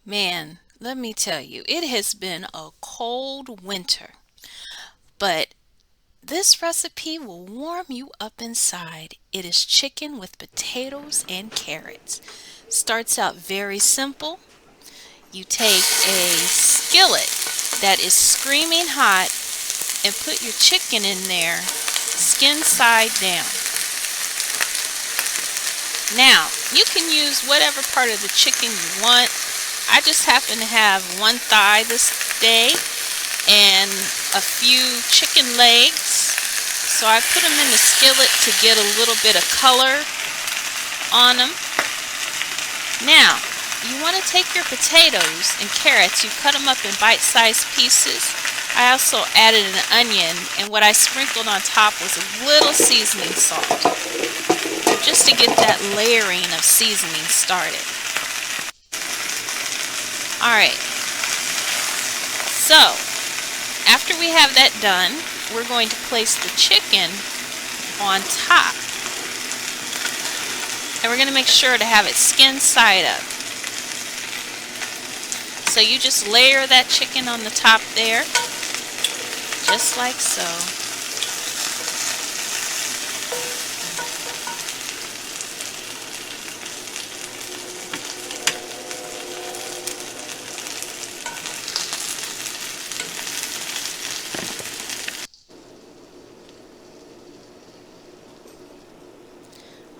Man, let me tell you, it has been a cold winter, but this recipe will warm you up inside. It is chicken with potatoes and carrots. Starts out very simple. You take a skillet that is screaming hot and put your chicken in there, skin side down. Now, you can use whatever part of the chicken you want. I just happen to have one thigh this day and a few chicken legs. So I put them in the skillet to get a little bit of color on them. Now, you want to take your potatoes and carrots, you cut them up in bite-sized pieces. I also added an onion, and what I sprinkled on top was a little seasoning salt, just to get that layering of seasoning started. Alright, so after we have that done, we're going to place the chicken on top. And we're going to make sure to have it skin side up. So you just layer that chicken on the top there, just like so.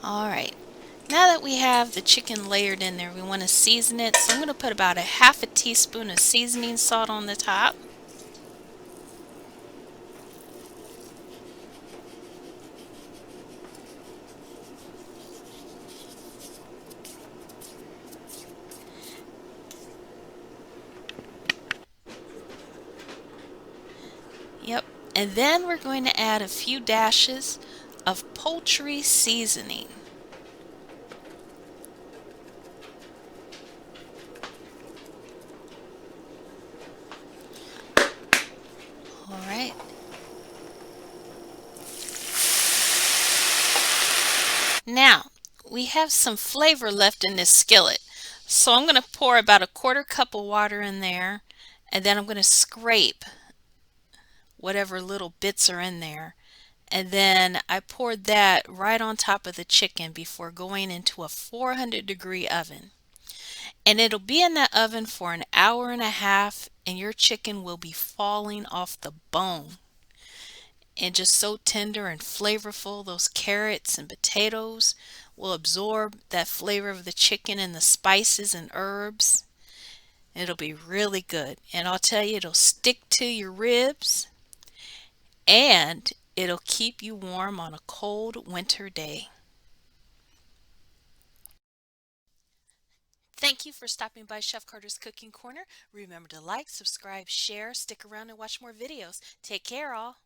Alright, now that we have the chicken layered in there, we want to season it. So I'm going to put about a half a teaspoon of seasoning salt on the top. Yep, and then we're going to add a few dashes of poultry seasoning. Alright. Now, we have some flavor left in this skillet. So I'm going to pour about a quarter cup of water in there, and then I'm going to scrape whatever little bits are in there. And then I poured that right on top of the chicken before going into a 400-degree oven. And it'll be in that oven for an hour and a half, and your chicken will be falling off the bone. And just so tender and flavorful. Those carrots and potatoes will absorb that flavor of the chicken and the spices and herbs. It'll be really good. And I'll tell you, it'll stick to your ribs and it'll keep you warm on a cold winter day. Thank you for stopping by Chef Carter's Cooking Corner. Remember to like, subscribe, share, stick around and watch more videos. Take care, all.